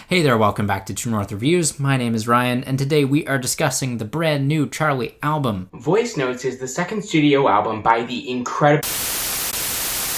Hey there, welcome back to True North Reviews. My name is Ryan, and today we are discussing the brand new Charli album. Voice Notes is the second studio album by the incredible...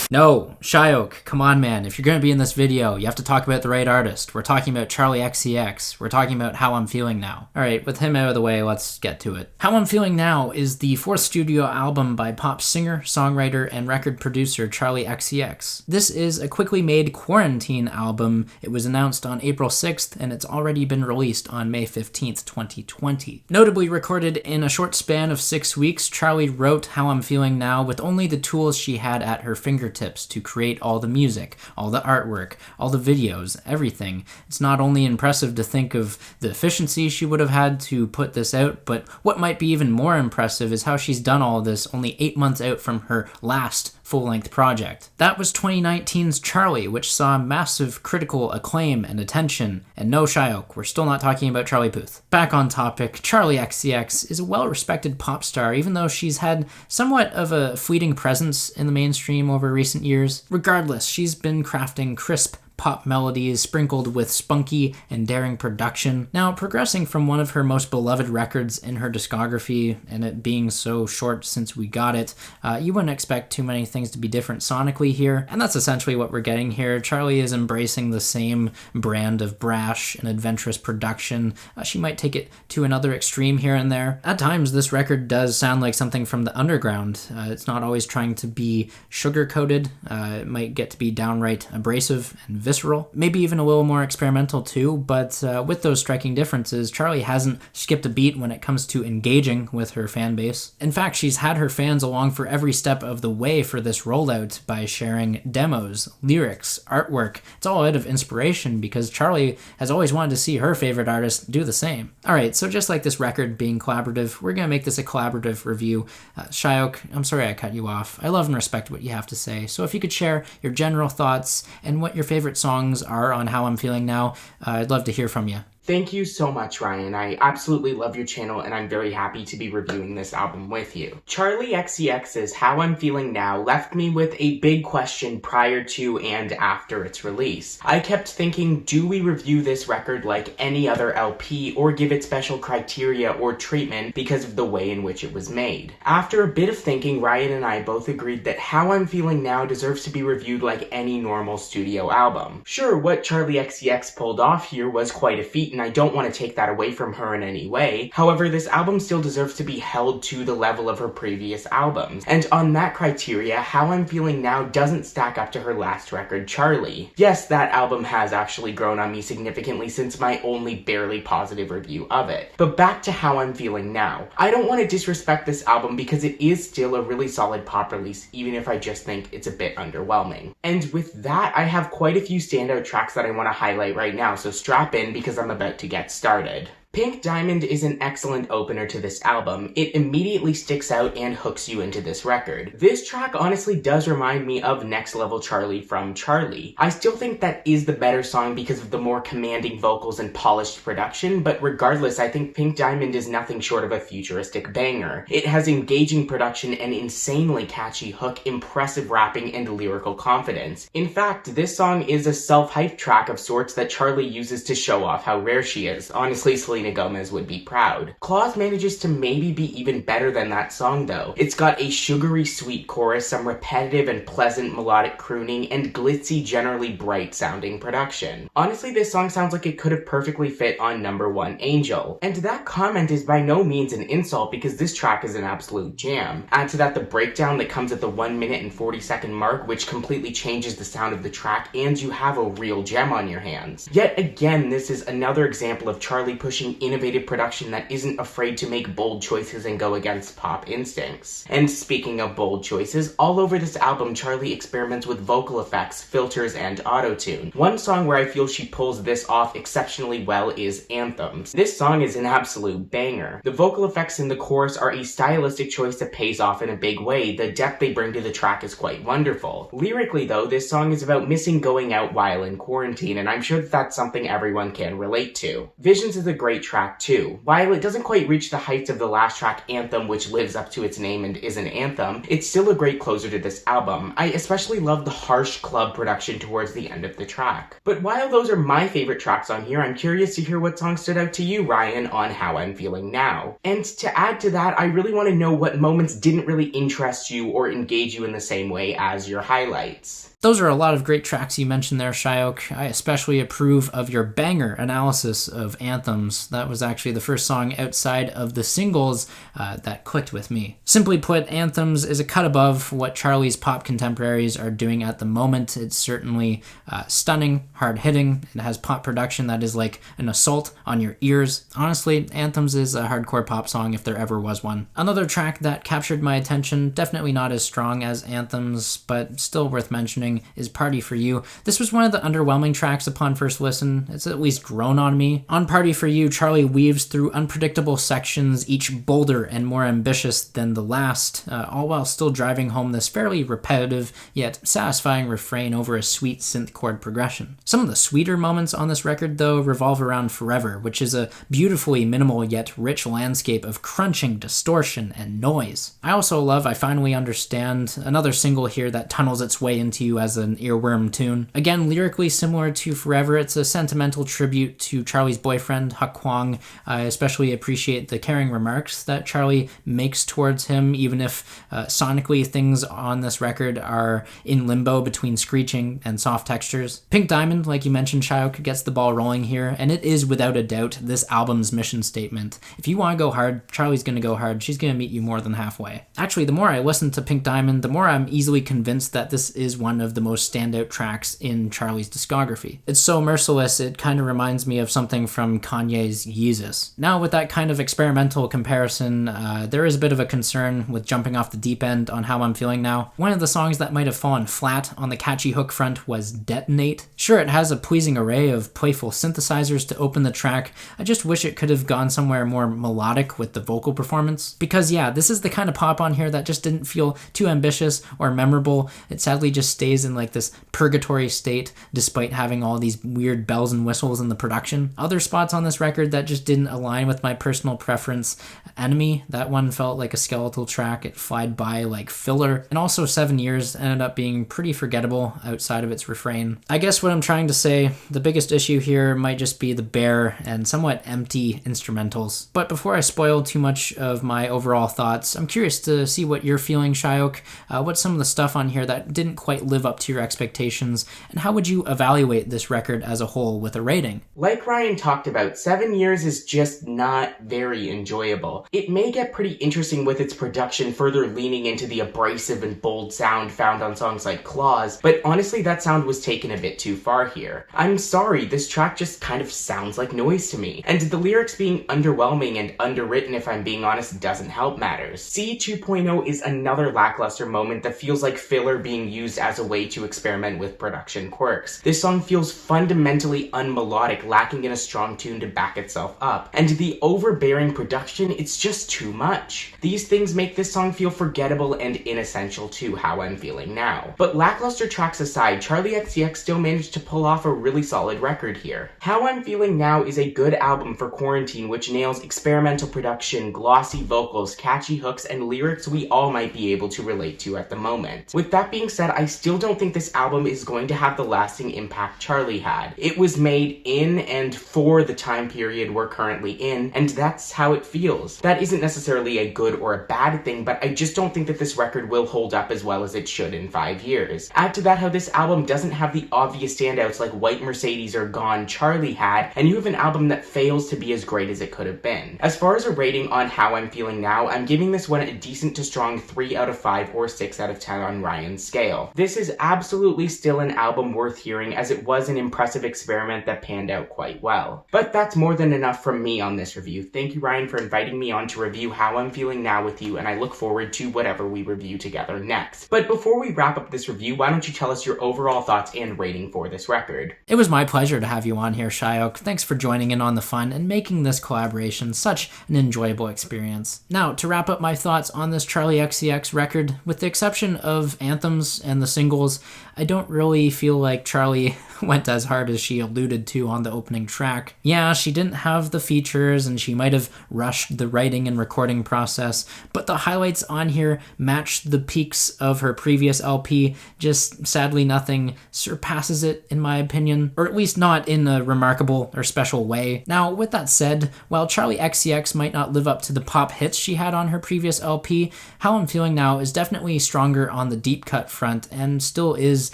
No, Sayak, come on man, if you're going to be in this video, you have to talk about the right artist. We're talking about Charli XCX. We're talking about How I'm Feeling Now. Alright, with him out of the way, let's get to it. How I'm Feeling Now is the fourth studio album by pop singer, songwriter, and record producer Charli XCX. This is a quickly made quarantine album. It was announced on April 6th, and it's already been released on May 15th, 2020. Notably recorded in a short span of 6 weeks, Charli wrote How I'm Feeling Now with only the tools she had at her fingertips to create all the music, all the artwork, all the videos, everything. It's not only impressive to think of the efficiency she would have had to put this out, but what might be even more impressive is how she's done all of this only 8 months out from her last full-length project. That was 2019's Charli, which saw massive critical acclaim and attention. And no, Sayak, we're still not talking about Charli Puth. Back on topic, Charli XCX is a well-respected pop star, even though she's had somewhat of a fleeting presence in the mainstream over recent years. Regardless, she's been crafting crisp pop melodies sprinkled with spunky and daring production. Now, progressing from one of her most beloved records in her discography, and it being so short since we got it, you wouldn't expect too many things to be different sonically here, and that's essentially what we're getting here. Charli is embracing the same brand of brash and adventurous production. She might take it to another extreme here and there. At times, this record does sound like something from the underground. It's not always trying to be sugar-coated. It might get to be downright abrasive and visceral, maybe even a little more experimental too, but with those striking differences, Charli hasn't skipped a beat when it comes to engaging with her fan base. In fact, she's had her fans along for every step of the way for this rollout by sharing demos, lyrics, artwork. It's all out of inspiration because Charli has always wanted to see her favorite artist do the same. Alright, so just like this record being collaborative, we're gonna make this a collaborative review. Sayak, I'm sorry I cut you off. I love and respect what you have to say, so if you could share your general thoughts and what your favorite songs are on How I'm Feeling Now, I'd love to hear from you. Thank you so much, Ryan. I absolutely love your channel, and I'm very happy to be reviewing this album with you. Charli XCX's How I'm Feeling Now left me with a big question prior to and after its release. I kept thinking, do we review this record like any other LP or give it special criteria or treatment because of the way in which it was made? After a bit of thinking, Ryan and I both agreed that How I'm Feeling Now deserves to be reviewed like any normal studio album. Sure, what Charli XCX pulled off here was quite a feat, and I don't want to take that away from her in any way. However, this album still deserves to be held to the level of her previous albums. And on that criteria, How I'm Feeling Now doesn't stack up to her last record, Charli. Yes, that album has actually grown on me significantly since my only barely positive review of it. But back to How I'm Feeling Now. I don't want to disrespect this album because it is still a really solid pop release, even if I just think it's a bit underwhelming. And with that, I have quite a few standout tracks that I want to highlight right now, so strap in because I'm about to get started. Pink Diamond is an excellent opener to this album. It immediately sticks out and hooks you into this record. This track honestly does remind me of Next Level Charli from Charli. I still think that is the better song because of the more commanding vocals and polished production, but regardless, I think Pink Diamond is nothing short of a futuristic banger. It has engaging production, an insanely catchy hook, impressive rapping, and lyrical confidence. In fact, this song is a self-hype track of sorts that Charli uses to show off how rare she is. Honestly, Selena Gomez would be proud. Claws manages to maybe be even better than that song though. It's got a sugary sweet chorus, some repetitive and pleasant melodic crooning, and glitzy, generally bright sounding production. Honestly, this song sounds like it could have perfectly fit on Number 1 Angel. And that comment is by no means an insult because this track is an absolute jam. Add to that the breakdown that comes at the 1 minute and 40-second mark, which completely changes the sound of the track, and you have a real gem on your hands. Yet again, this is another example of Charli pushing innovative production that isn't afraid to make bold choices and go against pop instincts. And speaking of bold choices, all over this album, Charli experiments with vocal effects, filters, and auto-tune. One song where I feel she pulls this off exceptionally well is Anthems. This song is an absolute banger. The vocal effects in the chorus are a stylistic choice that pays off in a big way. The depth they bring to the track is quite wonderful. Lyrically though, this song is about missing going out while in quarantine, and I'm sure that that's something everyone can relate to. Visions is a great great track too. While it doesn't quite reach the heights of the last track, Anthem, which lives up to its name and is an anthem, it's still a great closer to this album. I especially love the harsh club production towards the end of the track. But while those are my favorite tracks on here, I'm curious to hear what song stood out to you, Ryan, on How I'm Feeling Now. And to add to that, I really want to know what moments didn't really interest you or engage you in the same way as your highlights. Those are a lot of great tracks you mentioned there, Sayak. I especially approve of your banger analysis of Anthems. That was actually the first song outside of the singles that clicked with me. Simply put, Anthems is a cut above what Charli's pop contemporaries are doing at the moment. It's certainly stunning, hard-hitting. It has pop production that is like an assault on your ears. Honestly, Anthems is a hardcore pop song if there ever was one. Another track that captured my attention, definitely not as strong as Anthems, but still worth mentioning, is Party For You. This was one of the underwhelming tracks upon first listen. It's at least grown on me. On Party For You, Charli weaves through unpredictable sections, each bolder and more ambitious than the last, all while still driving home this fairly repetitive yet satisfying refrain over a sweet synth chord progression. Some of the sweeter moments on this record, though, revolve around Forever, which is a beautifully minimal yet rich landscape of crunching, distortion, and noise. I also love I Finally Understand, another single here that tunnels its way into you as an earworm tune. Again, lyrically similar to Forever, it's a sentimental tribute to Charli's boyfriend, Huck Kwang. I especially appreciate the caring remarks that Charli makes towards him, even if sonically things on this record are in limbo between screeching and soft textures. Pink Diamond, like you mentioned, Sayak, gets the ball rolling here, and it is without a doubt this album's mission statement. If you want to go hard, Charli's going to go hard. She's going to meet you more than halfway. Actually, the more I listen to Pink Diamond, the more I'm easily convinced that this is one of the most standout tracks in Charli's discography. It's so merciless, it kind of reminds me of something from Kanye's Yeezus. Now, with that kind of experimental comparison, there is a bit of a concern with jumping off the deep end on How I'm Feeling Now. One of the songs that might have fallen flat on the catchy hook front was Detonate. Sure, it has a pleasing array of playful synthesizers to open the track. I just wish it could have gone somewhere more melodic with the vocal performance. Because yeah, this is the kind of pop on here that just didn't feel too ambitious or memorable. It sadly just stays in like this purgatory state despite having all these weird bells and whistles in the production. Other spots on this record that just didn't align with my personal preference: Enemy, that one felt like a skeletal track. It flied by like filler. And also 7 Years ended up being pretty forgettable outside of its refrain. I guess what I'm trying to say, the biggest issue here might just be the bare and somewhat empty instrumentals. But before I spoil too much of my overall thoughts, I'm curious to see what you're feeling, Sayak. What's some of the stuff on here that didn't quite live up to your expectations, and how would you evaluate this record as a whole with a rating? Like Ryan talked about, 7 Years is just not very enjoyable. It may get pretty interesting with its production further leaning into the abrasive and bold sound found on songs like Claws, but honestly that sound was taken a bit too far here. I'm sorry, this track just kind of sounds like noise to me, and the lyrics being underwhelming and underwritten, if I'm being honest, doesn't help matters. C 2.0 is another lackluster moment that feels like filler being used as a way to experiment with production quirks. This song feels fundamentally unmelodic, lacking in a strong tune to back itself up, and the overbearing production, it's just too much. These things make this song feel forgettable and inessential to How I'm Feeling Now. But lackluster tracks aside, Charli XCX still managed to pull off a really solid record here. How I'm Feeling Now is a good album for quarantine, which nails experimental production, glossy vocals, catchy hooks, and lyrics we all might be able to relate to at the moment. With that being said, I still don't think this album is going to have the lasting impact Charli had. It was made in and for the time period we're currently in, and that's how it feels. That isn't necessarily a good or a bad thing, but I just don't think that this record will hold up as well as it should in 5 years. Add to that how this album doesn't have the obvious standouts like White Mercedes or Gone Charli had, and you have an album that fails to be as great as it could have been. As far as a rating on How I'm Feeling Now, I'm giving this one a decent to strong 3 out of 5 or 6 out of 10 on Ryan's scale. This is absolutely still an album worth hearing, as it was an impressive experiment that panned out quite well. But that's more than enough from me on this review. Thank you, Ryan, for inviting me on to review How I'm Feeling Now with you, and I look forward to whatever we review together next. But before we wrap up this review, why don't you tell us your overall thoughts and rating for this record? It was my pleasure to have you on here, Sayak. Thanks for joining in on the fun and making this collaboration such an enjoyable experience. Now, to wrap up my thoughts on this Charli XCX record, with the exception of Anthems and the single vocals, I don't really feel like Charli went as hard as she alluded to on the opening track. Yeah, she didn't have the features and she might have rushed the writing and recording process, but the highlights on here matched the peaks of her previous LP. Just sadly nothing surpasses it in my opinion, or at least not in a remarkable or special way. Now with that said, while Charli XCX might not live up to the pop hits she had on her previous LP, How I'm Feeling Now is definitely stronger on the deep cut front and still is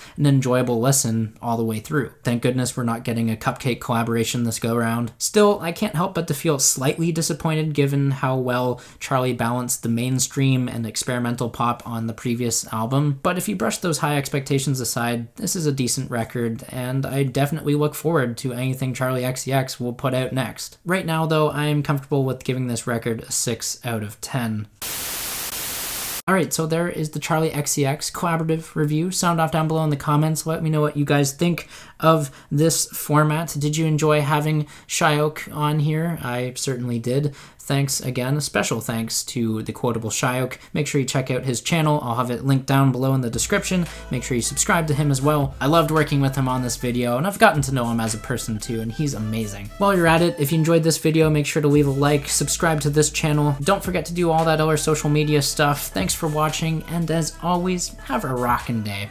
an enjoyable listen all the way through. Thank goodness we're not getting a Cupcake collaboration this go round. Still, I can't help but to feel slightly disappointed given how well Charli balanced the mainstream and experimental pop on the previous album, but if you brush those high expectations aside, this is a decent record, and I definitely look forward to anything Charli XCX will put out next. Right now though, I am comfortable with giving this record a 6 out of 10. Alright, so there is the Charli XCX collaborative review. Sound off down below in the comments. Let me know what you guys think of this format. Did you enjoy having Sayak on here? I certainly did. Thanks again. A special thanks to the Quotable Sayak. Make sure you check out his channel. I'll have it linked down below in the description. Make sure you subscribe to him as well. I loved working with him on this video, and I've gotten to know him as a person too, and he's amazing. While you're at it, if you enjoyed this video, make sure to leave a like, subscribe to this channel. Don't forget to do all that other social media stuff. Thanks for watching, and as always, have a rockin' day.